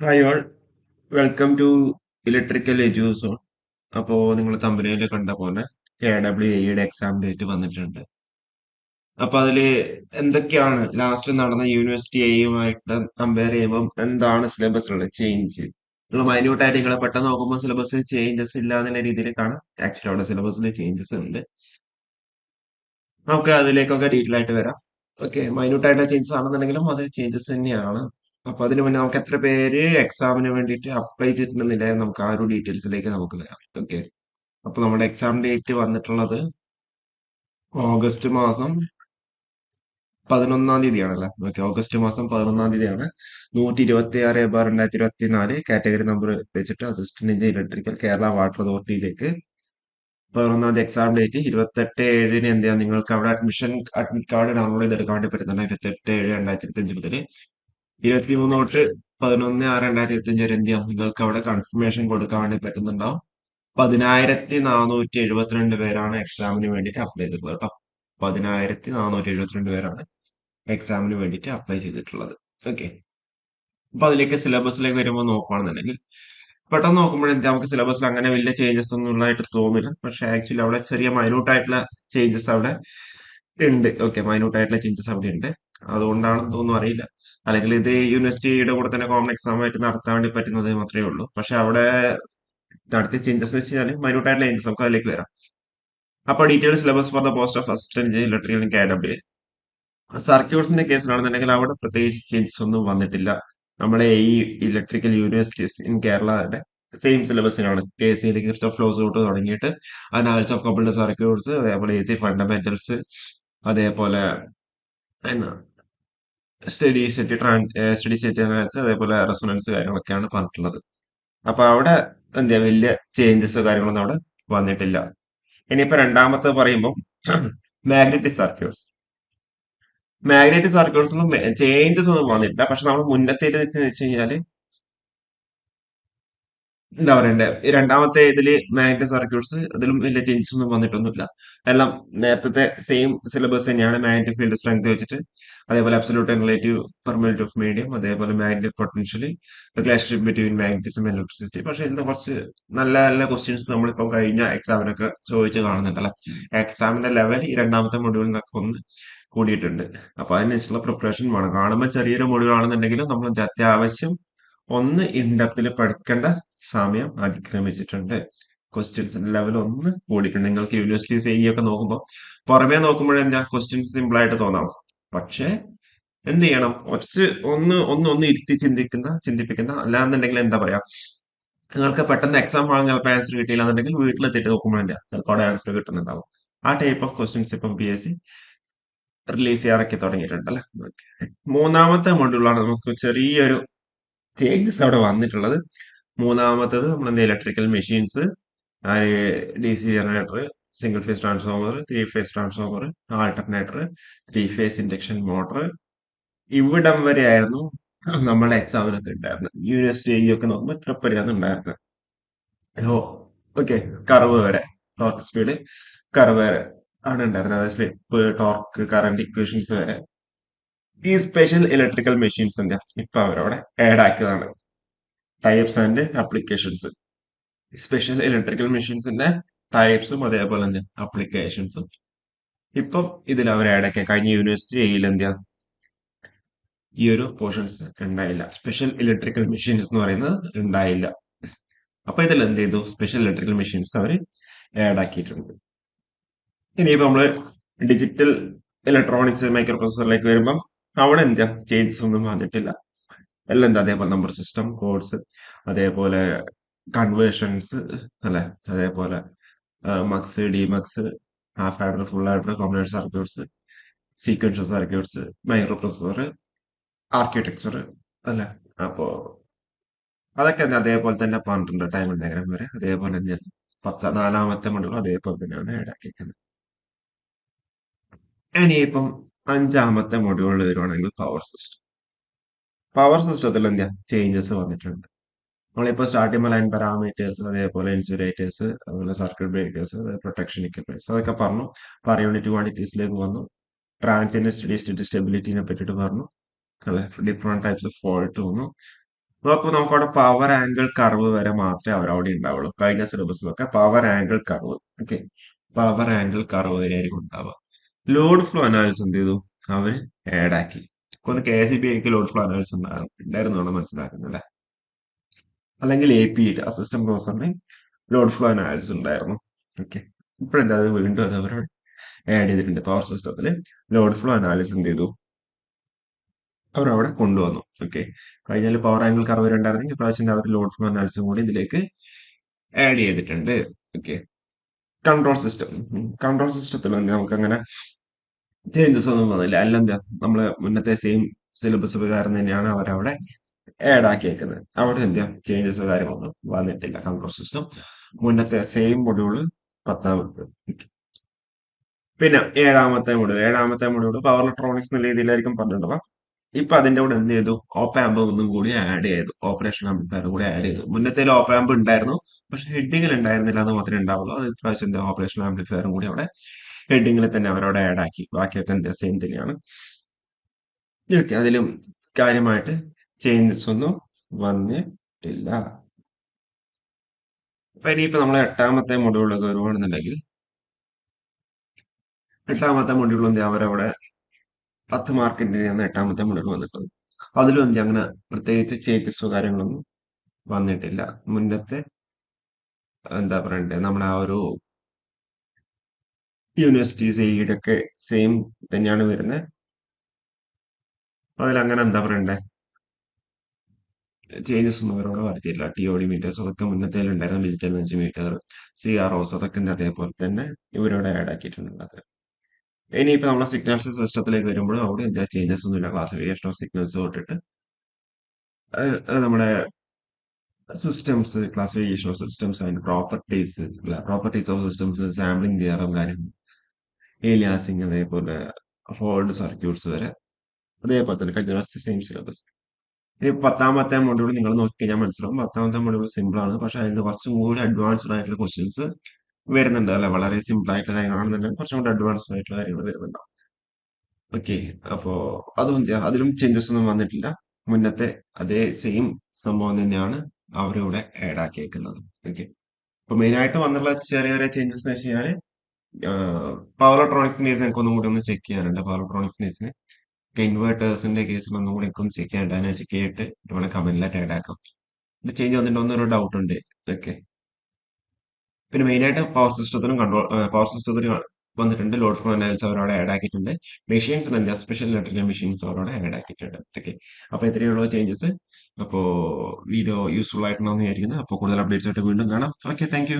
Hi all, welcome to electrical Eduzone. അപ്പോൾ നിങ്ങൾ തമ്പനയിൽ കണ്ട പോലെ KWAയുടെ എക്സാം ഡേറ്റ് വന്നിട്ടുണ്ട്. അപ്പൊ അതില് എന്തൊക്കെയാണ് ലാസ്റ്റ് നടന്ന യൂണിവേഴ്സിറ്റി എയുമായിട്ട് കമ്പയർ ചെയ്യുമ്പോൾ എന്താണ് സിലബസിലുള്ള ചേഞ്ച്? നിങ്ങൾ മൈന്യൂട്ടായിട്ട് നിങ്ങളെ പെട്ടെന്ന് നോക്കുമ്പോൾ സിലബസ് ചേഞ്ചസ് ഇല്ല എന്നുള്ള രീതിയിൽ കാണാം. ആക്ച്വലി അവിടെ സിലബസിൽ ചേഞ്ചസ് ഉണ്ട്. നമുക്ക് അതിലേക്കൊക്കെ ഡീറ്റെയിൽ ആയിട്ട് വരാം. ഓക്കെ, മൈന്യൂട്ട് ആയിട്ടുള്ള ചേഞ്ചസ് ആണെന്നുണ്ടെങ്കിലും അത് ചേഞ്ചസ് തന്നെയാണ്. അപ്പൊ അതിന് മുന്നേ നമുക്ക് എത്ര പേര് എക്സാമിന് വേണ്ടിയിട്ട് അപ്ലൈ ചെയ്തിട്ടുണ്ടെന്നില്ല നമുക്ക് ആ ഒരു ഡീറ്റെയിൽസിലേക്ക് നമുക്ക് വരാം. ഓക്കെ, അപ്പൊ നമ്മുടെ എക്സാം ഡേറ്റ് വന്നിട്ടുള്ളത് ഓഗസ്റ്റ് മാസം 11-ാം തീയതിയാണല്ലേ. ഓക്കെ, ഓഗസ്റ്റ് മാസം 11-ാം തീയതിയാണ്. 126/2024 കാറ്റഗറി നമ്പർ വെച്ചിട്ട് assistant engineer electrical Kerala water അതോറിറ്റിയിലേക്ക് 11-ാം തീയതി എക്സാം ഡേറ്റ്. 28/7 എന്ത് ചെയ്യാം, നിങ്ങൾക്ക് അവിടെ അഡ്മിറ്റ് കാർഡ് ഡൗൺലോഡ് ചെയ്തെടുക്കാൻ വേണ്ടി പറ്റുന്നതാണ്. 28/7/2025 മുതൽ 23 തൊട്ട് 11/6/2025 വരെ എന്ത് ചെയ്യാം, നിങ്ങൾക്ക് അവിടെ കൺഫർമേഷൻ കൊടുക്കാൻ വേണ്ടി പറ്റുന്നുണ്ടാവും. 10,472 പേരാണ് എക്സാമിന് വേണ്ടിയിട്ട് അപ്ലൈ ചെയ്തിട്ടുള്ളത് കേട്ടോ. 10,472 പേരാണ് എക്സാമിന് വേണ്ടിയിട്ട് അപ്ലൈ ചെയ്തിട്ടുള്ളത്. ഓക്കെ, അപ്പൊ അതിലേക്ക് സിലബസിലേക്ക് വരുമ്പോൾ നോക്കുകയാണെന്നുണ്ടെങ്കിൽ പെട്ടെന്ന് നോക്കുമ്പോൾ എന്താ, നമുക്ക് സിലബസിൽ അങ്ങനെ വലിയ ചേഞ്ചസ് ഒന്നും ഉള്ളതായിട്ട് തോന്നില്ല. പക്ഷെ ആക്ച്വലി അവിടെ ചെറിയ മൈന്യൂട്ട് ആയിട്ടുള്ള ചേഞ്ചസ് അവിടെ ഉണ്ട്. ഓക്കെ, മൈന്യൂട്ട് ആയിട്ടുള്ള ചേഞ്ചസ് അവിടെ ഉണ്ട്. അതുകൊണ്ടാണെന്ന് തോന്നുന്നു, അറിയില്ല. അല്ലെങ്കിൽ ഇത് യൂണിവേഴ്സിറ്റിയുടെ കൂടെ തന്നെ കോമൺ എക്സാം ആയിട്ട് നടത്താൻ വേണ്ടി പറ്റുന്നത് മാത്രമേ ഉള്ളൂ. പക്ഷെ അവിടെ നടത്തിയ ചേഞ്ചസ് എന്ന് വെച്ച് കഴിഞ്ഞാൽ മൈന്യൂട്ട് ആയിട്ടുള്ള ചേഞ്ചസ്, നമുക്ക് അതിലേക്ക് വരാം. അപ്പൊ detail syllabus for the post of assistant electrical KW. സർക്യൂട്ട്സിന്റെ കേസിലാണെന്നുണ്ടെങ്കിൽ അവിടെ പ്രത്യേകിച്ച് ചേഞ്ചസ് ഒന്നും വന്നിട്ടില്ല. നമ്മളെ ഈ ഇലക്ട്രിക്കൽ യൂണിവേഴ്സിറ്റീസ് ഇൻ കേരളയുടെ സെയിം സിലബസിനാണ്. KCL കിർച്ചോഫ് ലോസ് തൊട്ട് തുടങ്ങിയിട്ട് അനാലിസിസ് ഓഫ് കപ്പിൾഡ് സർക്യൂട്ട്സ്, അതേപോലെ AC ഫണ്ടമെന്റൽസ്, അതേപോലെ സ്റ്റഡി സ്റ്റേറ്റ് അനാലിസിസ്, അതേപോലെ റെസൊണൻസ് കാര്യങ്ങളൊക്കെയാണ് പറഞ്ഞിട്ടുള്ളത്. അപ്പൊ അവിടെ എന്താ വലിയ ചേഞ്ചസ് കാര്യങ്ങളൊന്നും അവിടെ വന്നിട്ടില്ല. ഇനിയിപ്പോ രണ്ടാമത്തെ പറയുമ്പോൾ മാഗ്നറ്റിക് സർക്യൂട്ട്സ്. മാഗ്നറ്റിക് സർക്യൂട്ട്സിലും ചേഞ്ചസ് ഒന്നും വന്നിട്ടില്ല. പക്ഷെ നമ്മൾ മുന്നത്തെ വെച്ച് കഴിഞ്ഞാല് എന്താ പറയണ്ടേ, ഈ രണ്ടാമത്തെ ഇതില് മാഗ്നറ്റിക് സർക്യൂട്ട്സ് അതിലും വലിയ ചേഞ്ചസ് ഒന്നും വന്നിട്ടൊന്നുമില്ല. എല്ലാം നേരത്തെ സെയിം സിലബസ് തന്നെയാണ്. മാഗ്നറ്റിക് ഫീൽഡ് സ്ട്രെങ്ത് വെച്ചിട്ട്, അതേപോലെ absolute and relative permittivity of medium, അതേപോലെ magnetic potential, relationship between magnetism and electricity. പക്ഷെ എന്താ, കുറച്ച് നല്ല നല്ല ക്വസ്റ്റ്യൻസ് നമ്മളിപ്പം കഴിഞ്ഞ എക്സാമിനൊക്കെ ചോദിച്ച് കാണുന്നുണ്ടല്ലോ. എക്സാമിന്റെ ലെവൽ ഈ രണ്ടാമത്തെ മൊഡ്യൂളിൽ നിന്നൊക്കെ ഒന്ന് കൂടിയിട്ടുണ്ട്. അപ്പൊ അതിനനുസരിച്ചുള്ള പ്രിപ്പറേഷൻ വേണം. കാണുമ്പോൾ ചെറിയൊരു മൊഡ്യൂൾ ആണെന്നുണ്ടെങ്കിലും നമ്മൾ അത്യാവശ്യം ഒന്ന് ഇൻഡെപ്തിൽ പഠിക്കേണ്ട സമയം അതിക്രമിച്ചിട്ടുണ്ട്. ക്വസ്റ്റ്യൻസിന്റെ ലെവൽ ഒന്ന് കൂടിയിട്ടുണ്ട്. നിങ്ങൾക്ക് യൂണിവേഴ്സിറ്റീസ് ഒക്കെ നോക്കുമ്പോൾ പുറമേ നോക്കുമ്പോഴെന്താ ക്വസ്റ്റ്യൻസ് സിമ്പിൾ ആയിട്ട് തോന്നാം. പക്ഷെ എന്ത് ചെയ്യണം, കുറച്ച് ഒന്ന് ഒന്ന് ഒന്ന് ഇരുത്തി ചിന്തിപ്പിക്കുന്ന, അല്ലാന്നുണ്ടെങ്കിൽ എന്താ പറയാ, നിങ്ങൾക്ക് പെട്ടെന്ന് എക്സാം ഹാളിൽ ചിലപ്പോൾ ആൻസർ കിട്ടിയില്ല എന്നുണ്ടെങ്കിൽ വീട്ടിലെത്തിയിട്ട് നോക്കുമ്പോഴെന്താ ചിലപ്പോൾ അവിടെ ആൻസർ കിട്ടുന്നുണ്ടാവും. ആ ടൈപ്പ് ഓഫ് ക്വസ്റ്റ്യൻസ് ഇപ്പം PSC റിലീസ് ചെയ്യാറൊക്കെ തുടങ്ങിയിട്ടുണ്ടല്ലേ. മൂന്നാമത്തെ മൊഡ്യൂളാണ് നമുക്ക് ചെറിയൊരു ചേഞ്ചസ് അവിടെ വന്നിട്ടുള്ളത്. മൂന്നാമത്തത് നമ്മളെന്താ, electrical machines, DC generator, single phase transformer, 3 face transformer, alternator, 3 phase induction motor. ഇവിടം വരെ ആയിരുന്നു നമ്മുടെ എക്സാമിനൊക്കെ ഉണ്ടായിരുന്നത്. യൂണിവേഴ്സിറ്റി ഒക്കെ നോക്കുമ്പോൾ ഇത്ര വരെയാണ് ഉണ്ടായിരുന്നത്. ഓ, ഓക്കെ, കർവ് വരെ, ടോർക്ക് സ്പീഡ് കർവ് വരെ ആണ് ഉണ്ടായിരുന്നത്. അതായത് സ്ലിപ്പ്, ടോർക്ക്, കറന്റ് ഇക്വേഷൻസ് വരെ. ഈ സ്പെഷ്യൽ ഇലക്ട്രിക്കൽ മെഷീൻസ് എന്താ ഇപ്പൊ അവരവിടെ ആഡ് ആക്കിയതാണ്. Types and applications. Special electrical മെഷീൻസിന്റെ ടൈപ്സും അതേപോലെ തന്നെ അപ്ലിക്കേഷൻസും ഇപ്പം ഇതിൽ അവർ ആഡ് ആക്കിയ. കഴിഞ്ഞ യൂണിവേഴ്സിറ്റി എയിൽ എന്താ ഈ ഒരു പോർഷൻസ് ഉണ്ടായില്ല. സ്പെഷ്യൽ ഇലക്ട്രിക്കൽ മെഷീൻസ് എന്ന് പറയുന്നത് ഉണ്ടായില്ല. അപ്പൊ ഇതിൽ എന്ത് ചെയ്തു, സ്പെഷ്യൽ ഇലക്ട്രിക്കൽ മെഷീൻസ് അവർ ആഡ് ആക്കിയിട്ടുണ്ട്. ഇനിയിപ്പോ നമ്മള് ഡിജിറ്റൽ ഇലക്ട്രോണിക്സ് മൈക്രോ പ്രൊസസറിലേക്ക് വരുമ്പം അവിടെ എന്താ ചേഞ്ചസ് ഒന്നും വന്നിട്ടില്ല. എല്ലാം എന്താ അതേപോലെ നമ്പർ സിസ്റ്റം കോഡ്സ്, അതേപോലെ കൺവേർഷൻസ് അല്ലെ, അതേപോലെ mux, demux, half adder, full adder, combination circuits, sequential circuits, microprocessor, architecture അല്ലെ. അപ്പോ അതൊക്കെ എന്താ അതേപോലെ തന്നെ പറഞ്ഞിട്ടുണ്ട്. ടൈം ഡയഗ്രാം വരെ അതേപോലെ തന്നെ. നാലാമത്തെ മൊഡ്യൂൾ അതേപോലെ തന്നെയാണ് ആഡ് ആക്കിയിരിക്കുന്നത്. ഇനിയിപ്പം അഞ്ചാമത്തെ മൊഡ്യൂളിൽ വരുവാണെങ്കിൽ പവർ സിസ്റ്റം. പവർ സിസ്റ്റത്തിൽ എന്താ ചേഞ്ചസ് വന്നിട്ടുണ്ട്. നമ്മളിപ്പോ സ്റ്റാർട്ട് ചെയ്യുമ്പോൾ ലൈൻ പാരാമീറ്റേഴ്സ്, അതേപോലെ ഇൻസുലേറ്റേഴ്സ്, അതുപോലെ സർക്യൂട്ട് ബ്രേക്കേഴ്സ്, പ്രൊട്ടക്ഷൻ എക്യുപ്മെന്റ്സ് അതൊക്കെ പറഞ്ഞു. പെർ യൂണിറ്റ് ക്വാണ്ടിറ്റീസിലേക്ക് വന്നു. ട്രാൻസിയന്റ് സ്റ്റഡി സ്റ്റേറ്റ് സ്റ്റെബിലിറ്റിനെ പറ്റിയിട്ട് പറഞ്ഞു. ഡിഫറെന്റ് ടൈപ്സ് ഓഫ് ഫോൾട്ട് വന്നു. നോക്കുമ്പോൾ നമുക്ക് അവിടെ പവർ ആംഗിൾ കർവ് വരെ മാത്രമേ അവരവിടെ ഉണ്ടാവുള്ളൂ. കഴിഞ്ഞ സിലബസിലൊക്കെ power angle curve. Okay, power angle curve വരെ ആയിരിക്കും ഉണ്ടാവുക. ലോഡ് ഫ്ലോ അനാലിസിസ് എന്ത് ചെയ്തു? അവര് ആഡ് ആക്കി. ഒന്ന് കെ എസ് ഇ ബി ഐക്ക് ലോഡ് ഫ്ലോ അനാലിസിസ് ഉണ്ടായിരുന്നു മനസ്സിലാക്കുന്നത്. അല്ലെങ്കിൽ എ പി അസിസ്റ്റന്റ് പ്രൊഫസറിന് ലോഡ് ഫ്ലോ അനാലിസിസ് ഉണ്ടായിരുന്നു. ഓക്കെ, ഇപ്പോഴെന്താ അത് വീണ്ടും അത് അവർ ആഡ് ചെയ്തിട്ടുണ്ട്. പവർ സിസ്റ്റത്തിൽ ലോഡ് ഫ്ലോ അനാലിസിസ് എന്ത് ചെയ്തു? അവർ അവിടെ കൊണ്ടുവന്നു. ഓക്കെ, കഴിഞ്ഞാൽ പവർ ആംഗിൾ കർവ് ഉണ്ടായിരുന്നെങ്കിൽ ഇപ്രാവശ്യം അവർ ലോഡ് ഫ്ലോ അനാലിസിസും കൂടി ഇതിലേക്ക് ആഡ് ചെയ്തിട്ടുണ്ട്. Okay, control system. കൺട്രോൾ സിസ്റ്റത്തിൽ നമുക്ക് അങ്ങനെ ചേഞ്ചസ് ഒന്നും വന്നില്ല. എല്ലാം എന്താ നമ്മള് മുന്നത്തെ സെയിം സിലബസ് പ്രകാരം തന്നെയാണ് അവരവിടെ ആഡ് ആക്കിയേക്കുന്നത്. അവിടെ എന്താ ചേഞ്ചസ് കാര്യങ്ങളൊന്നും വന്നിട്ടില്ല. കൺട്രോൾ സിസ്റ്റം മുന്നത്തെ സെയിം മൊഡ്യൂള് 10ാമത്തെ. പിന്നെ ഏഴാമത്തെ മൊഡ്യൂള് പവർ ഇലക്ട്രോണിക്സ് എന്ന രീതിയിലായിരിക്കും പറഞ്ഞിട്ടുള്ളത്. ഇപ്പൊ അതിന്റെ കൂടെ എന്ത് ചെയ്തു? ഓപ്പ് ആമ്പ് ഒന്നും കൂടി ആഡ് ചെയ്തു. ഓപ്പറേഷൻ ആംപ്ലിഫയർ കൂടി ആഡ് ചെയ്തു. മുന്നത്തെ ഓപ്പ് ആമ്പ് ഉണ്ടായിരുന്നു, പക്ഷെ ഹെഡിങ്ങിൽ ഉണ്ടായിരുന്നില്ല എന്ന് മാത്രമേ ഉണ്ടാവുള്ളൂ. അത് ഇപ്രാവശ്യം എന്താ ഓപ്പറേഷൻ ആംപ്ലിഫയറും കൂടി അവിടെ ഹെഡിങ്ങിൽ തന്നെ അവരവിടെ ആഡ് ആക്കി. ബാക്കിയൊക്കെ എന്താ സെയിം തന്നെയാണ്. ഓക്കെ, അതിലും കാര്യമായിട്ട് ചേഞ്ചസ് ഒന്നും വന്നിട്ടില്ല. അപ്പൊ ഇനിയിപ്പോ നമ്മൾ 8ാമത്തെ മൊഡ്യൂളിലൊക്കെ വരുവാണെന്നുണ്ടെങ്കിൽ 8ാമത്തെ മൊഡ്യൂൾ എന്താ അവരവിടെ 10 മാർക്കിന്റെയാണ് 8ാമത്തെ മൊഡ്യൂൾ വന്നിട്ടുള്ളത്. അതിലും എന്താ അങ്ങനെ പ്രത്യേകിച്ച് ചേഞ്ചസോ കാര്യങ്ങളൊന്നും വന്നിട്ടില്ല. മുന്നത്തെ എന്താ പറയണ്ടേ, നമ്മുടെ ആ ഒരു യൂണിവേഴ്സിറ്റി സൈഡ് ഒക്കെ സെയിം തന്നെയാണ് വരുന്നത്. അതിലങ്ങനെ എന്താ പറയണ്ടേ, ചേഞ്ചസ് ഒന്നും അവരോട് വരുത്തിയില്ല. ടി ഒ ഡി മീറ്റേഴ്സ് അതൊക്കെ മുന്നത്തെ ഉണ്ടായിരുന്നു. ഡിജിറ്റൽ മൾട്ടിമീറ്റർ, സി ആർ ഒസ് അതൊക്കെ എന്താ അതേപോലെ തന്നെ ഇവരോട് ആഡ് ആക്കിയിട്ടുണ്ട്. അത് ഇനിയിപ്പോ നമ്മളെ സിഗ്നൽസ് സിസ്റ്റത്തിലേക്ക് വരുമ്പോഴും അവിടെ എന്താ ചേഞ്ചസ് ഒന്നുമില്ല. ക്ലാസിഫിക്കേഷൻ ഓഫ് സിഗ്നൽസ് തൊട്ടിട്ട് നമ്മുടെ systems, classification of systems and properties, properties of systems, sampling theorem കാര്യങ്ങൾ, ഏലിയാസിങ്, അതേപോലെ ഹോൾഡ് സർക്യൂട്ട്സ് വരെ അതേപോലെ തന്നെ കഴിഞ്ഞ സെയിം സിലബസ്. ഇനി 10ാമത്തെ മൊഡ്യൂൾ നിങ്ങൾ നോക്കി കഴിഞ്ഞാൽ മനസ്സിലാവും. 10ാമത്തെ മൊഡ്യൂൾ സിമ്പിൾ ആണ്, പക്ഷെ അതിന് കുറച്ചും കൂടി അഡ്വാൻസ്ഡ് ആയിട്ടുള്ള ക്വസ്റ്റ്യൻസ് വരുന്നുണ്ട്. അല്ലെ, വളരെ സിമ്പിൾ ആയിട്ടുള്ള കാര്യങ്ങളാണെന്നുണ്ടെങ്കിൽ കുറച്ചും കൂടി അഡ്വാൻസ്ഡ് ആയിട്ടുള്ള കാര്യങ്ങൾ വരുന്നുണ്ടാവും. ഓക്കെ, അപ്പോ അതും അതിലും ചേഞ്ചസ് ഒന്നും വന്നിട്ടില്ല. മുന്നത്തെ അതേ സെയിം സംഭവം തന്നെയാണ് അവരിവിടെ ആഡ് ആക്കിയേക്കുന്നത്. ഓക്കെ, അപ്പൊ മെയിൻ ആയിട്ട് വന്നുള്ള ചെറിയ ചെറിയ ചേഞ്ചസ് എന്ന് വെച്ച് കഴിഞ്ഞാല് പവർ ഇലക്ട്രോണിക്സിന്റെ കേസ് എനിക്ക് ഒന്നും കൂടി ഒന്ന് ചെക്ക് ചെയ്യാനുണ്ട്. പവർ ഇലക്ട്രോണിക്സിന്റെ ഇൻവേർട്ടേഴ്സിന്റെ കേസിൽ ഒന്നും കൂടി എനിക്ക് ഒന്ന് ചെക്ക് ചെയ്യാനുണ്ട്. അതിനെ ചെക്ക് ചെയ്തിട്ട് ഇവിടെ കമന്റിലായിട്ട് ആഡ് ആക്കാം. ഇത് ചേഞ്ച് വന്നിട്ടുണ്ടോ എന്നൊരു ഡൗട്ട് ഉണ്ട്. ഓക്കെ, പിന്നെ മെയിൻ ആയിട്ട് പവർ സിസ്റ്റത്തിനും വന്നിട്ടുണ്ട്. ലോഡ് ഫ്ലോ അനാലിസിസ് അവരവിടെ ആഡ് ആക്കിയിട്ടുണ്ട്. മെഷീൻസിൽ എന്താ സ്പെഷ്യൽ ഇലക്ട്രിക്കൽ മെഷീൻസ് അവരവിടെ ആഡ് ആക്കിയിട്ടുണ്ട്. ഓക്കെ, അപ്പൊ ഇത്രയുള്ള ചേഞ്ചസ്. അപ്പോ വീഡിയോ യൂസ്ഫുൾ ആയിട്ടുണ്ടെന്ന് വിചാരിക്കുന്നു. അപ്പോൾ കൂടുതൽ അപ്ഡേറ്റ്സ് ആയിട്ട് വീണ്ടും കാണാം. Okay, thank you.